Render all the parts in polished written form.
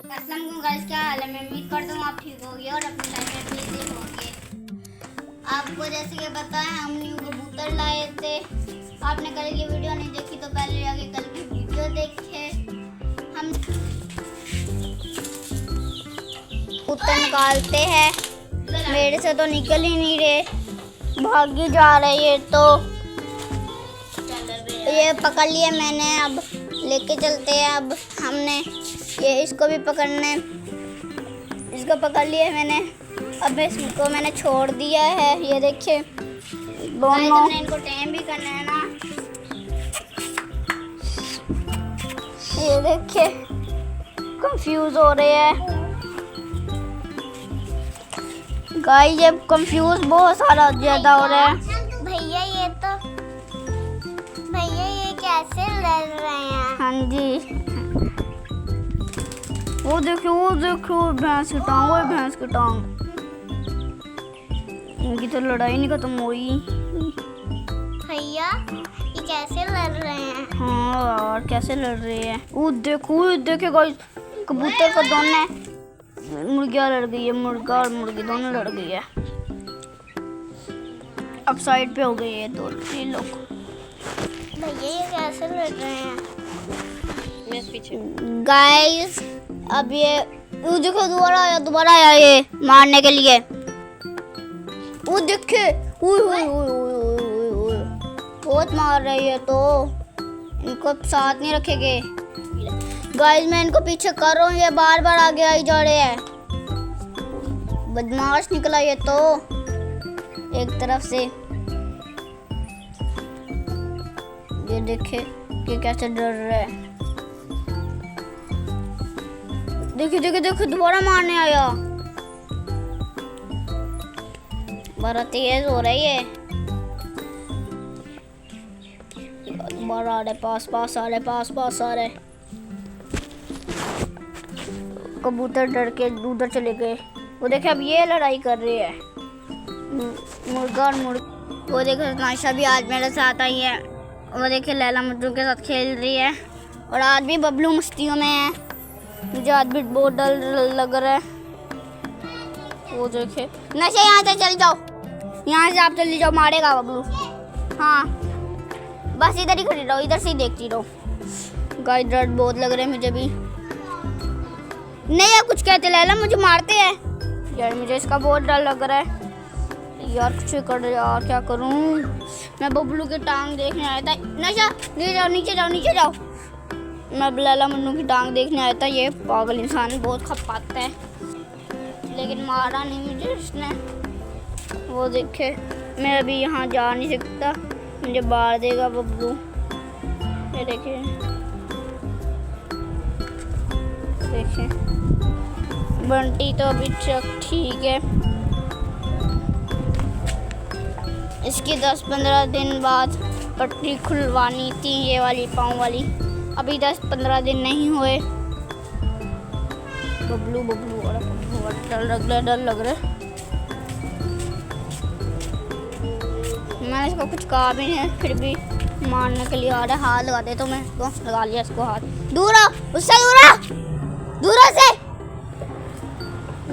अस्सलाम वालेकुम गाइस, क्या हाल है। मैं उम्मीद करता हूँ आप ठीक होगे और अपनी लाइफ में बिजी होंगे। आपको जैसे कि पता है हम न्यू कबूतर लाए थे। आपने कल की वीडियो नहीं देखी तो पहले जाके कल की वीडियो देखे। हम कबूतर निकालते हैं, मेरे से तो निकल ही नहीं रहे, भाग ही जा रहे। ये पकड़ लिए मैंने, अब लेके चलते हैं। अब हमने ये इसको भी पकड़ना है, इसको पकड़ लिया मैंने। अब इसको मैंने छोड़ दिया है। ये देखिए दोनों, हमने इनको टैम भी करना है ना। ये देखिए कंफ्यूज हो रहे हैं गाइस, ये कंफ्यूज बहुत सारा ज्यादा हो रहा है। भैया ये कैसे लड़ रहे हैं? हाँ जी, वो देखो भैंस की टांग, वो भैंस की टांग। इनकी तो लड़ाई नहीं खत्म हुई। भैया ये कैसे लड़ रहे हैं? हाँ यार, कैसे लड़ रहे हैं। वो देखो गाइस, कबूतर को दोनों मुर्गियाँ लड़ गई है। मुर्गा और मुर्गी दोनों लड़ गई है। अब साइड पे हो गए ये दो तीन लोग। भैया ये कैसे लड़ रहे हैं? गाइस अब ये देखो दोबारा आया ये मारने के लिए। वो देखे बहुत मार रही है, तो इनको साथ नहीं रखेंगे। गाइस मैं इनको पीछे कर रहा हूँ, ये बार बार आगे आई जा रहे हैं। बदमाश निकला ये तो एक तरफ से। ये देखे कि कैसे डर रहा है। देखो दोबारा मारने आया। बड़ा तेज हो रही है। दोबारा आ रहे, पास आ रहे। कबूतर डर के उधर चले गए। वो देखे अब ये लड़ाई कर रहे हैं, मुर्गा और मुर्गी। वो देखे नाशा भी आज मेरे साथ आई है। वो देखे लैला मज्जू के साथ खेल रही है। और आज भी बबलू मस्तियों में है। मुझे आज भी बहुत डर लग रहा है। वो देखे नशा, यहाँ से चल जाओ, यहाँ से आप चली जाओ, मारेगा बबलू। हाँ बस इधर ही खड़ी रहो, इधर से ही देखती रहो। गाइस डर बहुत लग रहा है मुझे भी। नहीं यार कुछ कहते लैला, मुझे मारते हैं यार। मुझे इसका बहुत डर लग रहा है यार। कुछ कर यार, क्या करूं। मैं बबलू की टांग देखने आया था। नशा नीचे जाओ। मैं लैला मन्नू की टांग देखने आया था। ये पागल इंसान बहुत खपाता है, लेकिन मारा नहीं मुझे इसने। वो देखे मैं अभी यहाँ जा नहीं सकता, मुझे मार देगा बबलू। ये देखिए बंटी तो अभी ठीक है। इसकी 10-15 दिन बाद पट्टी खुलवानी थी, ये वाली पाँव वाली। अभी 10-15 दिन नहीं हुए। बबलू और डर लग रहा है। मैंने इसको कुछ कहा भी नहीं, फिर भी मारने के लिए आ रहा है। हाथ लगा दे तो मैं इसको लगा लिया इसको हाथ। दूर उससे दूर से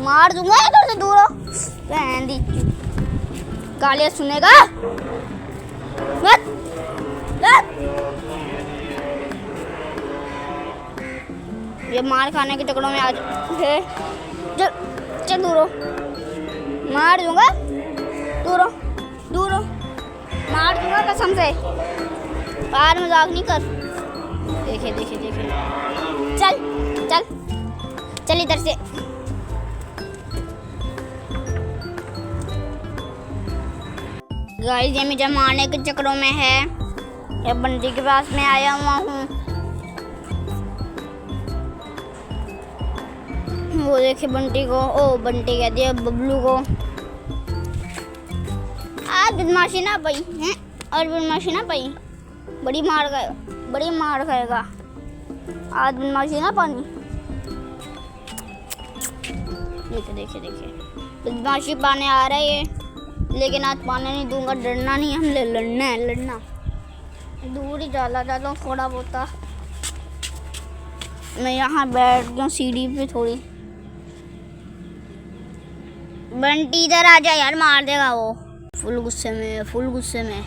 मार दूंगा इधर से। दूर गालियाँ सुनेगा मत। ये मार खाने के चक्करों में आज चल दूर मार दूंगा। दूर मार दूंगा कसम से। बाहर मजाक नहीं कर। देखे चल इधर से। गाइस ये मुझे मारने के चक्करों में है। ये बंटी के पास में आया हुआ हूँ। वो देखे बंटी को, बंटी कहती है बबलू को। आज बदमाशी ना पाई है, और बदमाशी ना पाई, बड़ी मार खाएगा। आज बदमाशी ना पानी। देखे बदमाशी पाने आ रहा है, लेकिन आज पाने नहीं दूंगा। डरना नहीं, हमने लड़ना। दूर ही जाला थोड़ा बहुत। मैं यहाँ बैठ गया सीढ़ी पे थोड़ी। बंटी इधर आ जा यार, मार देगा वो। फुल गुस्से में, फुल गुस्से में।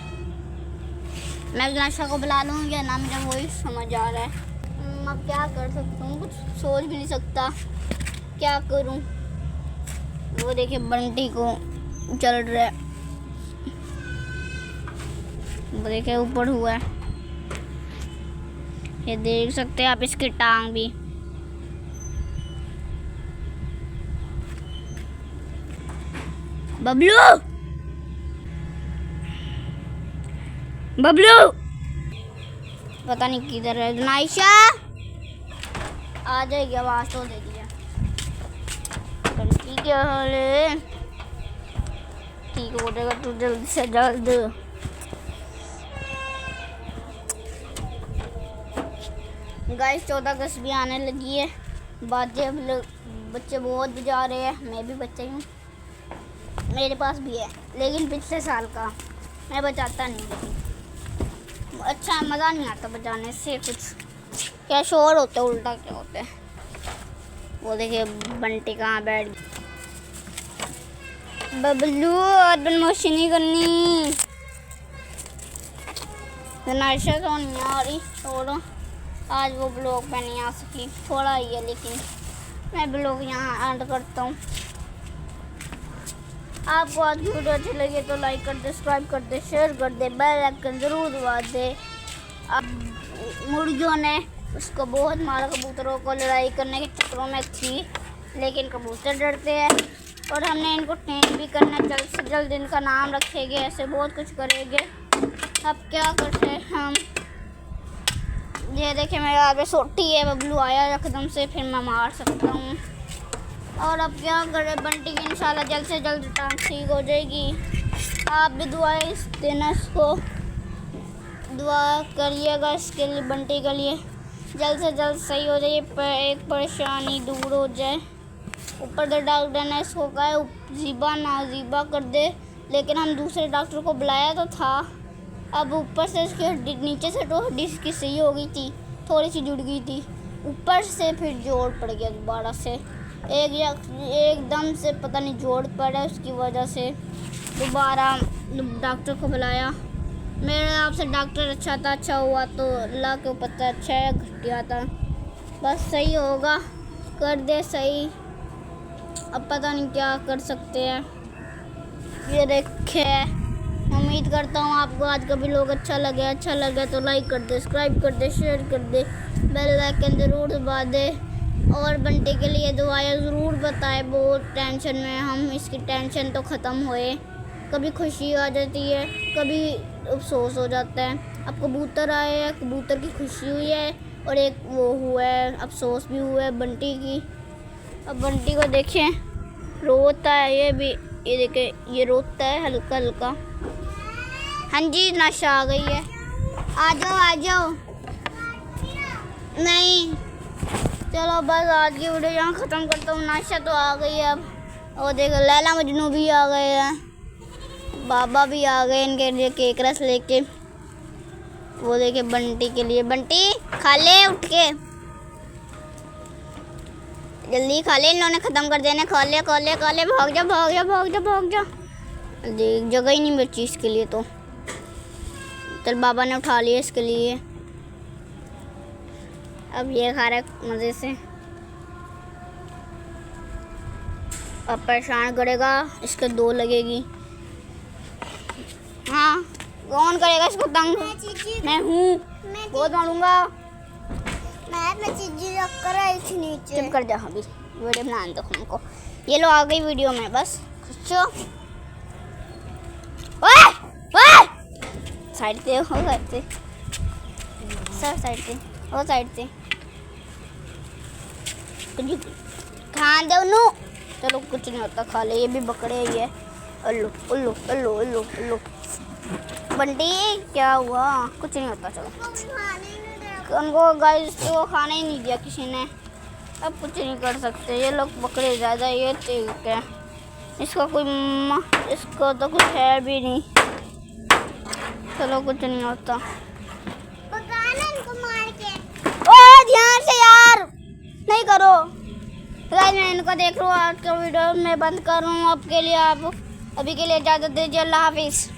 मैं नाशा को बुला लूँगी ना, मुझे वही समझ आ रहा है। अब क्या कर सकता हूँ, कुछ सोच भी नहीं सकता क्या करूँ। वो देखिए बंटी को चल रहा है, वो देखिए ऊपर हुआ है, ये देख सकते हैं आप इसकी टांग भी। बबलू, बबलू पता नहीं किधर है। नाइशा आ जाएगी, आवाज तो दे दिया। बंटी क्या हाल है? ठीक हो जाएगा तू जल्द से जल्द। गाइस 14 अगस्त भी आने लगी है, बाजे बच्चे बहुत बजा रहे हैं। मैं भी बच्चा ही हूँ, मेरे पास भी है, लेकिन पिछले साल का। मैं बजाता नहीं, लेकिन अच्छा मज़ा नहीं आता बजाने से। कुछ क्या शोर होता है, उल्टा क्या होता है। वो देखिए बंटी कहाँ बैठ गई। बबलू और बदमाशी नहीं करनी। नाइशा तो नहीं आ रही, छोड़ो। आज वो ब्लॉग पे नहीं आ सकी, थोड़ा ही है, लेकिन मैं ब्लॉग यहाँ एंड करता हूँ। आपको आज की वीडियो अच्छी लगी तो लाइक कर दे, सब्सक्राइब कर दे, शेयर कर दे, बेल आइकन जरूर दबा दे। अब मुर्गियों ने उसको बहुत मारा, कबूतरों को लड़ाई करने के चक्करों में थी, लेकिन कबूतर डरते हैं और हमने इनको ट्रेन भी करना। जल्द से जल्द इनका नाम रखेंगे, ऐसे बहुत कुछ करेंगे। अब क्या करते हैं हम, ये देखिए मेरे यहाँ पे सोटी है, बबलू आया एकदम से, फिर मैं मार सकता हूँ। और अब क्या करें, बंटी की इंशाल्लाह जल्द से जल्द टांग ठीक हो जाएगी। आप भी दुआएं देना, इसको दुआ करिएगा इसके लिए, बंटी के लिए जल्द से जल्द सही हो जाए, एक परेशानी दूर हो जाए। ऊपर तो डॉक्टर ने इसको कहा जीबा ना जीबा कर दे, लेकिन हम दूसरे डॉक्टर को बुलाया तो था। अब ऊपर से इसकी हड्डी, नीचे से तो हड्डी इसकी सही हो गई थी, थोड़ी सी जुड़ गई थी, ऊपर से फिर जोड़ पड़ गया दोबारा से, एकदम से पता नहीं जोड़ पड़ा, उसकी वजह से दोबारा डॉक्टर को बुलाया। मेरे आपसे डॉक्टर अच्छा था, अच्छा हुआ तो अल्लाह के ऊपर अच्छा है, घटिया था। बस सही होगा, कर दे सही। अब पता नहीं क्या कर सकते हैं। ये देखे, उम्मीद करता हूँ आपको आज का व्लॉग अच्छा लगे तो लाइक कर दे, सब्सक्राइब कर दे, शेयर कर दे, बेल आइकन ज़रूर दबा दे। और बंटी के लिए दुआएं ज़रूर बताए, बहुत टेंशन में हम, इसकी टेंशन तो ख़त्म होए। कभी खुशी आ जाती है, कभी अफसोस हो जाता है। अब कबूतर आए हैं, कबूतर की खुशी हुई है, और एक वो हुआ है, अफसोस भी हुआ है बंटी की। अब बंटी को देखें, रोता है ये भी, ये देखे ये रोता है हल्का हल्का। हाँ जी, नाशा आ गई है, आ जाओ आ जाओ। नहीं चलो बस आज की वीडियो यहाँ ख़त्म करता हूँ। नाशा तो आ गई है अब, और देखो लैला मजनू भी आ गए हैं, बाबा भी आ गए इनके लिए केक रस लेके। वो देखे बंटी के लिए, बंटी खा ले उठ के, जल्दी खा ले, इन्होंने ख़त्म कर देना। खा ले खा ले खा ले, भाग जा भाग जा भाग जा भाग जा। देख जगह ही नहीं बची इसके लिए, तो चल बाबा ने उठा लिया इसके लिए। अब ये खा रहा है मज़े से। अब परेशान करेगा, इसके 2 लगेगी। हाँ कौन करेगा इसको तंग? मैं हूँ, बहुत मारूंगा। मैं चीज़ी रख कर आई थी नीचे। चुप कर जा, अभी वीडियो बनाने दो हमको। ये लो आ गई वीडियो में, बस खींचो। ओए ओए, साइड से हो, साइड से सर, साइड से हो, साइड से खा दो नू। चलो कुछ नहीं होता, खा ले, ये भी बकरे ही है। उल्लू उल्लू उल्लू उल्लू उल्लू। बंटी क्या हुआ? कुछ नहीं होता, चलो। उनको गाइस को खाना ही नहीं दिया किसी ने, अब कुछ नहीं कर सकते। ये लोग बकरे ज़्यादा, ये ठीक है, इसका इसको तो कुछ है भी नहीं। चलो कुछ नहीं होता, इनको मार के। ओए ध्यान से यार। नहीं करो। गाइस मैं इनको देख रहा हूँ, आज का वीडियो मैं बंद कर रहा हूँ। आपके लिए आप अभी के लिए इजाज़त दीजिए। अल्लाह हाफिज़।